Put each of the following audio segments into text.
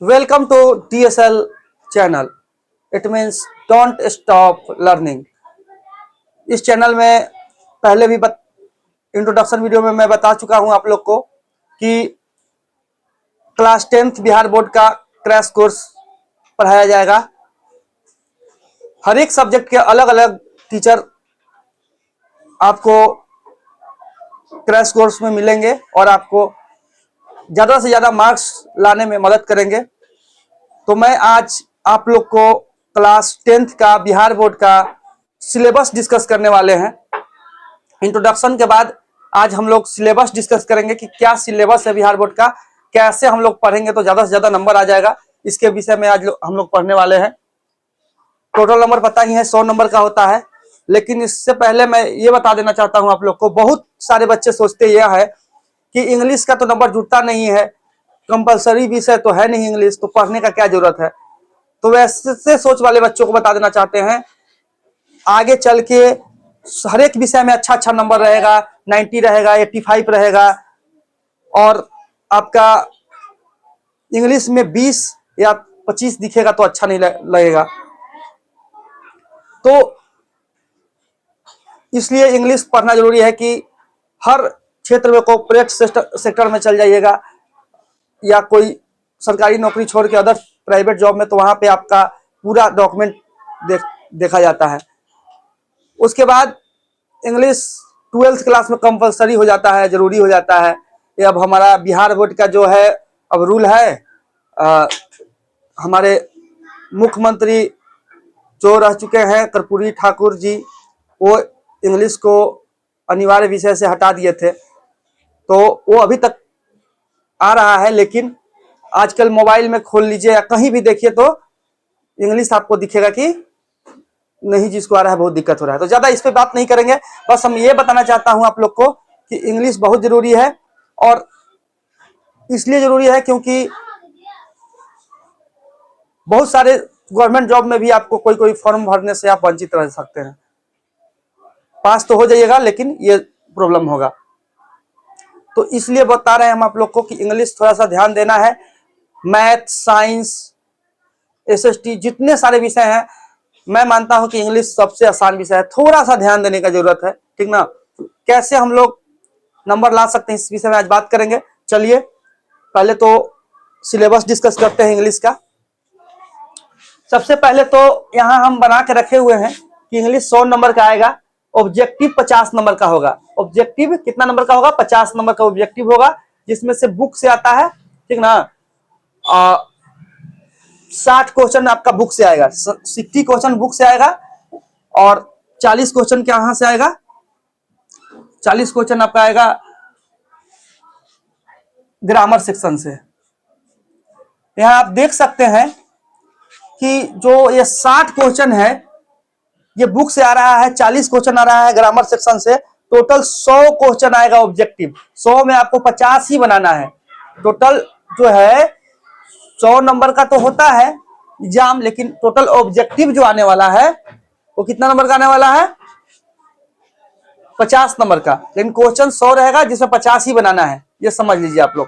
Welcome to TSL channel. It means don't stop learning. इस channel में पहले भी इंट्रोडक्शन वीडियो में मैं बता चुका हूं आप लोग को कि क्लास 10th बिहार बोर्ड का क्रैश कोर्स पढ़ाया जाएगा। हर एक सब्जेक्ट के अलग अलग टीचर आपको क्रैश कोर्स में मिलेंगे और आपको ज़्यादा से ज़्यादा मार्क्स लाने में मदद करेंगे। तो मैं आज आप लोग को क्लास 10th का बिहार बोर्ड का सिलेबस डिस्कस करने वाले हैं। इंट्रोडक्शन के बाद आज हम लोग सिलेबस डिस्कस करेंगे कि क्या सिलेबस है बिहार बोर्ड का, कैसे हम लोग पढ़ेंगे तो ज़्यादा से ज़्यादा नंबर आ जाएगा। इसके विषय में आज हम लोग पढ़ने वाले हैं। टोटल नंबर पता ही है 100 नंबर का होता है, लेकिन इससे पहले मैं ये बता देना चाहता हूँ आप लोग को, बहुत सारे बच्चे सोचते यह है कि इंग्लिश का तो नंबर जुड़ता नहीं है, कंपलसरी विषय तो है नहीं इंग्लिश, तो पढ़ने का क्या जरूरत है। तो वैसे सोच वाले बच्चों को बता देना चाहते हैं, आगे चल के हर एक विषय में अच्छा नंबर रहेगा, 90 रहेगा, 85 रहेगा और आपका इंग्लिश में 20 या 25 दिखेगा तो अच्छा नहीं लगेगा। तो इसलिए इंग्लिश पढ़ना जरूरी है कि हर क्षेत्र में कॉर्पोरेट सेक्टर में चल जाइएगा या कोई सरकारी नौकरी छोड़ के अदर प्राइवेट जॉब में, तो वहां पे आपका पूरा डॉक्यूमेंट देखा जाता है। उसके बाद इंग्लिश 12th क्लास में कंपलसरी हो जाता है, जरूरी हो जाता है। ये अब हमारा बिहार बोर्ड का जो है अब रूल है। हमारे मुख्यमंत्री जो रह चुके हैं कर्पूरी ठाकुर जी, वो इंग्लिश को अनिवार्य विषय से हटा दिए थे, तो वो अभी तक आ रहा है। लेकिन आजकल मोबाइल में खोल लीजिए या कहीं भी देखिए तो इंग्लिश आपको दिखेगा कि नहीं, जिसको आ रहा है बहुत दिक्कत हो रहा है। तो ज्यादा इस पे बात नहीं करेंगे, बस हम ये बताना चाहता हूं आप लोग को कि इंग्लिश बहुत जरूरी है। और इसलिए जरूरी है क्योंकि बहुत सारे गवर्नमेंट जॉब में भी आपको कोई फॉर्म भरने से आप वंचित रह सकते हैं। पास तो हो जाइएगा लेकिन ये प्रॉब्लम होगा। तो इसलिए बता रहे हैं हम आप लोग को कि इंग्लिश थोड़ा सा ध्यान देना है। मैथ, साइंस, एसएसटी जितने सारे विषय हैं, मैं मानता हूं कि इंग्लिश सबसे आसान विषय है। थोड़ा सा ध्यान देने का जरूरत है, ठीक ना। कैसे हम लोग नंबर ला सकते हैं इस विषय में आज बात करेंगे। चलिए पहले तो सिलेबस डिस्कस करते हैं इंग्लिश का। सबसे पहले तो यहां हम बना के रखे हुए हैं कि इंग्लिश 100 नंबर का आएगा, ऑब्जेक्टिव 50 नंबर का होगा। ऑब्जेक्टिव कितना नंबर का होगा? 50 नंबर का ऑब्जेक्टिव होगा, जिसमें से बुक से आता है, ठीक ना। 60 क्वेश्चन आपका बुक से आएगा, 60 क्वेश्चन बुक से आएगा और 40 क्वेश्चन कहां से आएगा? 40 क्वेश्चन आपका आएगा ग्रामर सेक्शन से। यहां आप देख सकते हैं कि जो ये 60 क्वेश्चन है ये बुक से आ रहा है, 40 क्वेश्चन आ रहा है ग्रामर सेक्शन से। टोटल 100 क्वेश्चन आएगा ऑब्जेक्टिव। 100 में आपको 50 ही बनाना है। टोटल जो है 100 नंबर का तो होता है एग्जाम, लेकिन टोटल ऑब्जेक्टिव जो आने वाला है वो कितना नंबर का आने वाला है? 50 नंबर का। लेकिन क्वेश्चन 100 रहेगा जिसमें 50 ही बनाना है, ये समझ लीजिए आप लोग।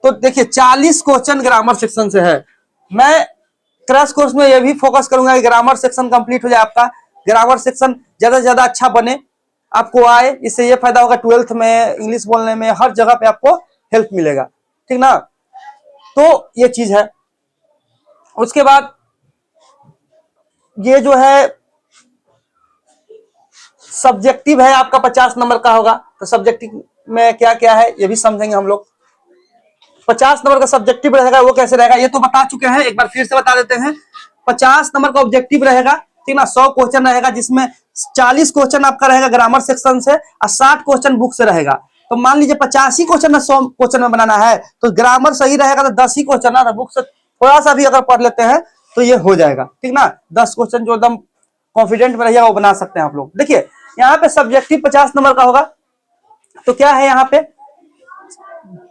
तो देखिए 40 क्वेश्चन ग्रामर सेक्शन से है। मैं क्रैश कोर्स में ये भी फोकस करूंगा कि ग्रामर सेक्शन कंप्लीट हो जाए आपका। ग्रामर सेक्शन ज्यादा से ज्यादा अच्छा बने, आपको आए। इससे ये फायदा होगा 12th में इंग्लिश बोलने में हर जगह पे आपको हेल्प मिलेगा, ठीक ना। तो ये चीज है। उसके बाद ये जो है सब्जेक्टिव है आपका 50 नंबर का होगा। तो सब्जेक्टिव में क्या क्या है ये भी समझेंगे हम लोग। 50 नंबर का सब्जेक्टिव रहेगा, वो कैसे रहेगा ये तो बता चुके हैं, एक बार फिर से बता देते हैं। 50 नंबर का ऑब्जेक्टिव रहेगा, ठीक ना। 100 क्वेश्चन रहेगा जिसमें 40 क्वेश्चन आपका रहेगा ग्रामर सेक्शन से और 60 क्वेश्चन बुक से रहेगा। तो मान लीजिए 50 ही क्वेश्चन में 100 क्वेश्चन में बनाना है, तो ग्रामर सही रहेगा तो 10 ही क्वेश्चन है, बुक से थोड़ा सा भी अगर पढ़ लेते हैं तो ये हो जाएगा, ठीक ना। 10 क्वेश्चन जो एकदम कॉन्फिडेंट में रहिएगा वो बना सकते हैं आप लोग। देखिए यहाँ पे सब्जेक्टिव 50 नंबर का होगा, तो क्या है यहाँ पे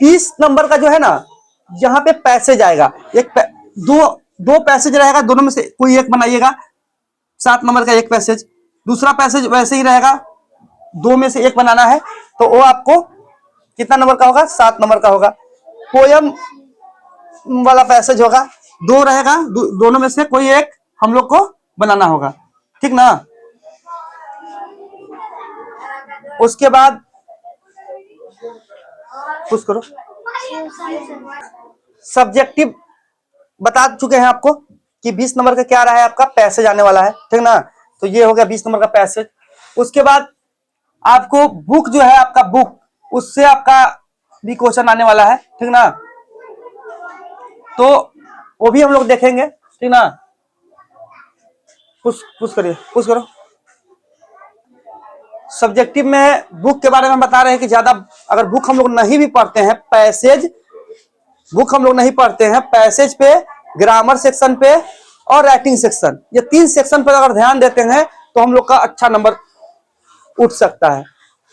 20 नंबर का जो है ना, यहाँ पे पैसेज आएगा। दो पैसेज रहेगा, दोनों में से कोई एक बनाइएगा। 7 नंबर का एक पैसेज, दूसरा पैसेज वैसे ही रहेगा, 2 में से एक बनाना है। तो वो आपको कितना नंबर का होगा? 7 नंबर का होगा। पोयम वाला पैसेज होगा, दो रहेगा, दोनों में से कोई एक हम लोग को बनाना होगा, ठीक ना। उसके बाद कुछ करो, सब्जेक्टिव बता चुके हैं आपको कि 20 नंबर का क्या रहा है, आपका पैसेज आने वाला है, ठीक ना। तो ये हो गया 20 नंबर का पैसेज। उसके बाद आपको बुक जो है आपका बुक, उससे आपका भी क्वेश्चन आने वाला है, ठीक ना। तो वो भी हम लोग देखेंगे, ठीक ना। पुश करिए, पुश करो। सब्जेक्टिव में बुक के बारे में बता रहे हैं कि ज्यादा अगर बुक हम लोग नहीं भी पढ़ते हैं, पैसेज बुक हम लोग नहीं पढ़ते हैं, पैसेज पे, ग्रामर सेक्शन पे और राइटिंग सेक्शन, ये 3 सेक्शन पर अगर ध्यान देते हैं तो हम लोग का अच्छा नंबर उठ सकता है।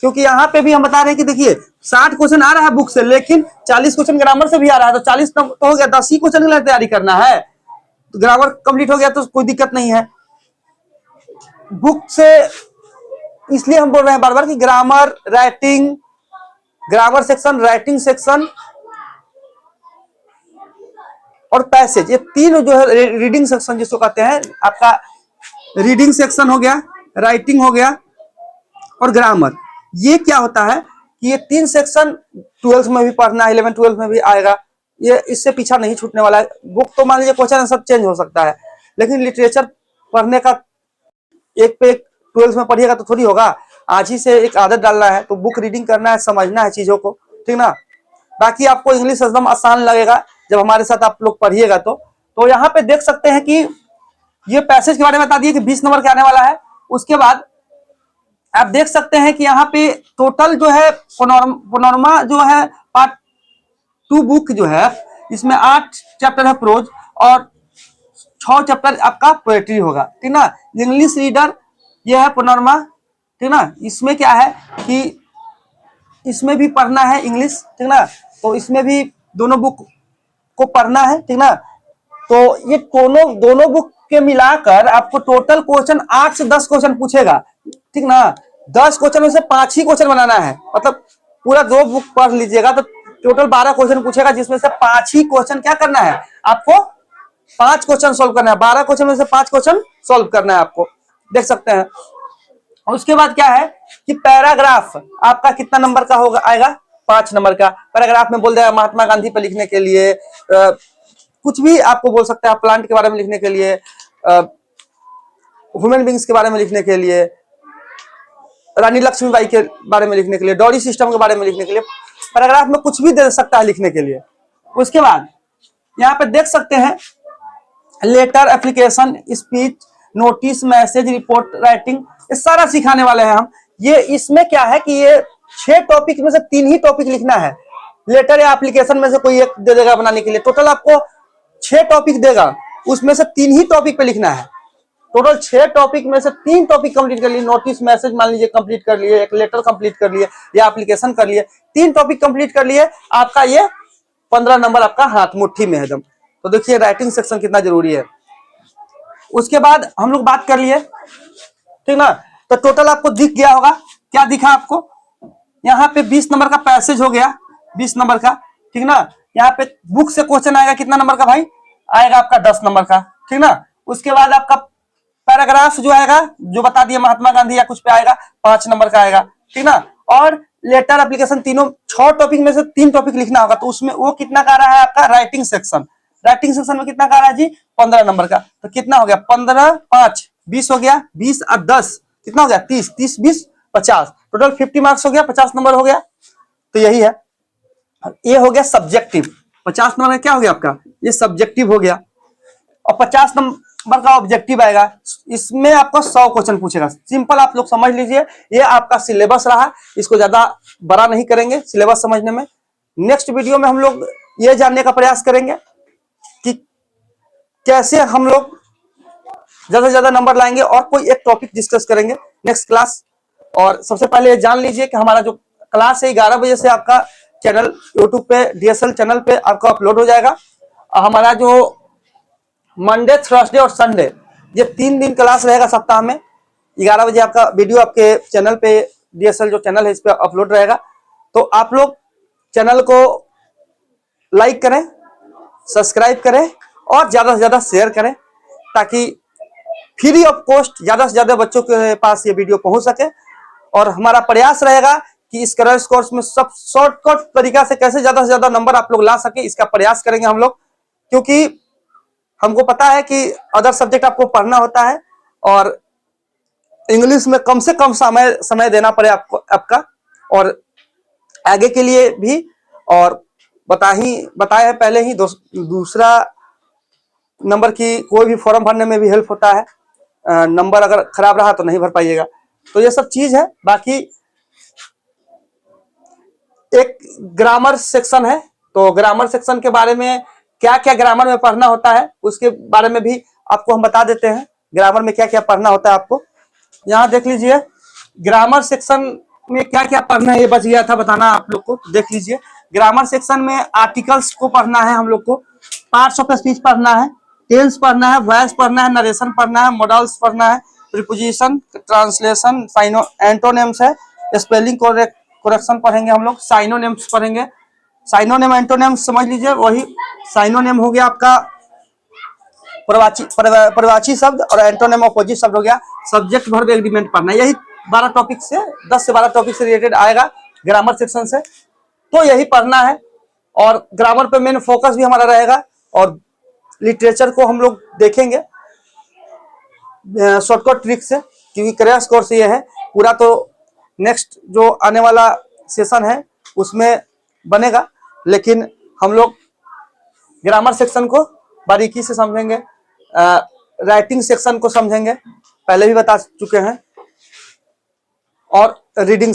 क्योंकि यहाँ पे भी हम बता रहे हैं कि देखिए 60 क्वेश्चन आ रहा है बुक से, लेकिन 40 क्वेश्चन ग्रामर से भी आ रहा है, तो 40 तो हो गया, 10 ही क्वेश्चन के लिए तैयारी करना है, तो ग्रामर कंप्लीट हो गया तो कोई दिक्कत नहीं है। बुक से इसलिए हम बोल रहे हैं बार बार कि grammar, writing, grammar section, writing section और पैसेज, ये तीन जो है रीडिंग सेक्शन जिसको कहते हैं, आपका रीडिंग सेक्शन हो गया, राइटिंग हो गया और ग्रामर, ये क्या होता है कि ये 3 सेक्शन 12th में भी पढ़ना है, 11th 12th में भी आएगा, ये इससे पीछा नहीं छूटने वाला है। बुक तो मान लीजिए क्वेश्चन सब चेंज हो सकता है, लेकिन लिटरेचर पढ़ने का एक पे एक 12th में पढ़िएगा तो थोड़ी होगा, आज ही से एक आदत डालना है, तो बुक रीडिंग करना है, समझना है चीजों को, ठीक ना। बाकी आपको इंग्लिश एकदम आसान लगेगा जब हमारे साथ आप लोग पढ़िएगा। तो यहाँ पे देख सकते हैं कि ये पैसेज के बारे में बता दिए कि 20 नंबर के आने वाला है। उसके बाद आप देख सकते हैं कि यहाँ पे टोटल जो है पनोरमा जो है पार्ट 2 बुक जो है, इसमें 8 चैप्टर है प्रोज और 6 चैप्टर आपका पोएट्री होगा, ठीक ना। इंग्लिश रीडर ये है पनोरमा, ठीक ना। इसमें क्या है कि इसमें भी पढ़ना है इंग्लिश, ठीक ना, तो इसमें भी दोनों बुक को पढ़ना है, ठीक ना। तो ये दोनों बुक के मिलाकर आपको टोटल क्वेश्चन 8 से 10 क्वेश्चन पूछेगा, ठीक ना। 10 क्वेश्चन में से 5 ही क्वेश्चन बनाना है, मतलब पूरा 2 बुक पढ़ लीजिएगा तो टोटल 12 क्वेश्चन पूछेगा, जिसमें से 5 ही क्वेश्चन क्या करना है आपको, 5 क्वेश्चन सोल्व करना है, 12 क्वेश्चन में से 5 क्वेश्चन सोल्व करना है आपको, देख सकते हैं। और उसके बाद क्या है कि पैराग्राफ आपका कितना नंबर का होगा, आएगा 5 नंबर का। पैराग्राफ में बोल देगा महात्मा गांधी पर लिखने के लिए, कुछ भी आपको बोल सकते हैं, प्लांट के बारे में लिखने के लिए, ह्यूमन बींग्स के बारे में लिखने के लिए, रानी लक्ष्मीबाई के बारे में लिखने के लिए, डॉरी सिस्टम के बारे में लिखने के लिए, पैराग्राफ में कुछ भी दे सकता है लिखने के लिए। उसके बाद यहाँ पे देख सकते हैं letter, application, speech, notice, message, report writing, ये सारा सिखाने वाले हैं हम। ये इसमें क्या है कि ये 6 टॉपिक में से 3 ही टॉपिक लिखना है, लेटर या एप्लीकेशन में से कोई एक दे देगा बनाने के लिए। टोटल आपको 6 टॉपिक देगा, उसमें से 3 ही टॉपिक पे लिखना है। टोटल 6 टॉपिक में से 3 टॉपिक कंप्लीट कर लिए, नोटिस मैसेज मान लीजिए कंप्लीट कर लिए, एक लेटर कंप्लीट कर लिए या एप्लीकेशन कर लिए, 3 टॉपिक कंप्लीट कर लिए, आपका ये 15 नंबर आपका हाथ मुट्ठी में है एकदम। तो देखिए राइटिंग सेक्शन कितना जरूरी है। उसके बाद हम लोग बात कर लिए, ठीक ना। तो टोटल आपको दिख गया होगा, क्या दिखा आपको, यहाँ पे 20 नंबर का पैसेज हो गया, 20 नंबर का, ठीक ना। यहाँ पे बुक से क्वेश्चन आएगा कितना नंबर का भाई, आएगा आपका 10 नंबर का, ठीक ना। उसके बाद आपका पैराग्राफ जो आएगा, जो बता दिया महात्मा गांधी या कुछ पे आएगा, 5 नंबर का आएगा, ठीक ना। और लेटर, एप्लीकेशन, तीनों 6 टॉपिक में से 3 टॉपिक लिखना होगा, तो उसमें वो कितना का रहा है आपका राइटिंग सेक्शन। राइटिंग सेक्शन में कितना का रहा है जी, 15 नंबर का। तो कितना हो गया, 15 5 20 हो गया, 20 और 10 कितना हो गया, 30 30 20 50, टोटल 50 मार्क्स हो गया, 50 नंबर हो गया। तो यही है, ये हो गया सब्जेक्टिव। 50 नंबर का क्या हो गया आपका, ये सब्जेक्टिव हो गया। और 50 नंबर का ऑब्जेक्टिव आएगा, इसमें आपको 100 क्वेश्चन पूछेगा। सिंपल आप लोग समझ लीजिए, ये आपका सिलेबस रहा, इसको ज्यादा बड़ा नहीं करेंगे सिलेबस समझने में। नेक्स्ट वीडियो में हम लोग ये जानने का प्रयास करेंगे कि कैसे हम लोग ज्यादा से ज्यादा नंबर लाएंगे, और कोई एक टॉपिक डिस्कस करेंगे नेक्स्ट क्लास। और सबसे पहले जान लीजिए कि हमारा जो क्लास है 11 बजे से आपका चैनल यूट्यूब पे DSL चैनल पे आपका अपलोड हो जाएगा। हमारा जो मंडे, थर्सडे और संडे, ये 3 दिन क्लास रहेगा सप्ताह में। 11 बजे आपका वीडियो आपके चैनल पे, DSL जो चैनल है इस पे अपलोड रहेगा। तो आप लोग चैनल को लाइक करें, सब्सक्राइब करें और ज़्यादा से ज़्यादा शेयर करें, ताकि फ्री ऑफ कॉस्ट ज़्यादा से ज़्यादा बच्चों के पास ये वीडियो पहुंच सके। और हमारा प्रयास रहेगा कि इस क्रैश कोर्स में सब शॉर्टकट तरीका से कैसे ज़्यादा से ज़्यादा नंबर आप लोग ला सके, इसका प्रयास करेंगे हम लोग। क्योंकि हमको पता है कि अदर सब्जेक्ट आपको पढ़ना होता है और इंग्लिश में कम से कम समय देना पड़े आपको आपका, और आगे के लिए भी। और बताया है पहले ही, दूसरा नंबर की कोई भी फॉर्म भरने में भी हेल्प होता है। नंबर अगर खराब रहा तो नहीं भर पाइएगा। तो ये सब चीज है। बाकी एक ग्रामर सेक्शन है, तो ग्रामर सेक्शन के बारे में क्या क्या ग्रामर में पढ़ना होता है उसके बारे में भी आपको हम बता देते हैं। ग्रामर में क्या क्या पढ़ना होता है आपको यहाँ देख लीजिए। ग्रामर सेक्शन में क्या क्या पढ़ना है ये बच गया था बताना आप लोग को, देख लीजिए। ग्रामर सेक्शन में आर्टिकल्स को पढ़ना है हम लोग को, पार्ट्स ऑफ स्पीच पढ़ना है, टेंस पढ़ना है, वॉइस पढ़ना है, नरेशन पढ़ना है, मॉडल्स पढ़ना है, प्रीपोजिशन, ट्रांसलेशन, एंटोनिम्स है, स्पेलिंग करेक्शन पढ़ेंगे हम लोग, साइनोनिम्स पढ़ेंगे। साइनोनिम एंटोनिम्स समझ लीजिए, वही साइनोनिम हो गया आपका प्रवाची शब्द, और एंटोनिम अपोजिट शब्द हो गया। सब्जेक्ट वर्ब एग्रीमेंट पढ़ना है। यही 12 टॉपिक से 10 से 12 टॉपिक से रिलेटेड आएगा ग्रामर सेक्शन से, तो यही पढ़ना है। और ग्रामर पे मेन फोकस भी हमारा रहेगा, और लिटरेचर को हम लोग देखेंगे शॉर्टकट ट्रिक से, क्योंकि क्रैश कोर्स ये है पूरा। तो नेक्स्ट जो आने वाला सेशन है उसमें बनेगा, लेकिन हम लोग ग्रामर सेक्शन को बारीकी से समझेंगे, राइटिंग सेक्शन को समझेंगे, पहले भी बता चुके हैं, और रीडिंग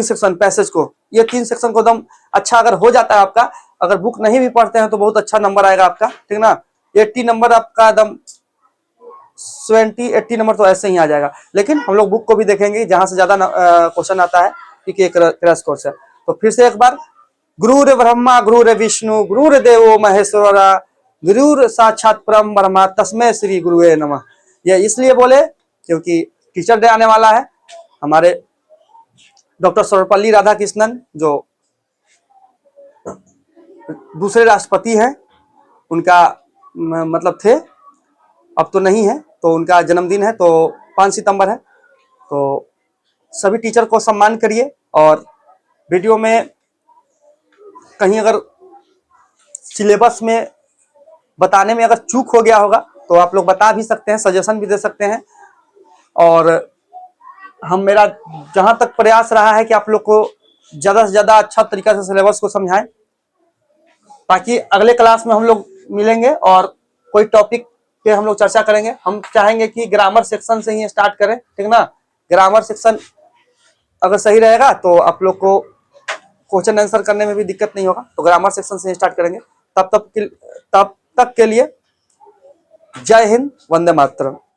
सेक्शन पैसेज को, ये 3 सेक्शन को एकदम अच्छा अगर हो जाता है आपका, अगर बुक नहीं भी पढ़ते हैं तो बहुत अच्छा नंबर आएगा आपका, ठीक ना। 80 नंबर आपका एकदम 70-80 नंबर तो ऐसे ही आ जाएगा। लेकिन हम लोग बुक को भी देखेंगे जहां से ज्यादा क्वेश्चन आता है, क्योंकि एक क्रैश कोर्स है। तो फिर से एक बार, गुरुर ब्रह्मा गुरुर विष्णु गुरुर देवो महेश्वरा गुरुर साक्षात परम ब्रह्मा तस्मै श्री गुरुवे नमः। ये इसलिए बोले क्योंकि टीचर डे आने वाला है। हमारे डॉक्टर सर्वपल्ली राधाकृष्णन जो दूसरे राष्ट्रपति हैं, उनका मतलब थे, अब तो नहीं है, तो उनका जन्मदिन है, तो 5 सितंबर है। तो सभी टीचर को सम्मान करिए, और वीडियो में कहीं अगर सिलेबस में बताने में अगर चूक हो गया होगा तो आप लोग बता भी सकते हैं, सजेशन भी दे सकते हैं। और हम मेरा जहां तक प्रयास रहा है कि आप लोग को ज्यादा से ज्यादा अच्छा तरीका से सिलेबस को समझाएं, ताकि अगले क्लास में हम लोग मिलेंगे और कोई टॉपिक पे हम लोग चर्चा करेंगे। हम चाहेंगे कि ग्रामर सेक्शन से ही स्टार्ट करें, ठीक ना। ग्रामर सेक्शन अगर सही रहेगा तो आप लोग को क्वेश्चन आंसर करने में भी दिक्कत नहीं होगा। तो ग्रामर सेक्शन से स्टार्ट करेंगे। तब तक के लिए जय हिंद, वंदे मातरम।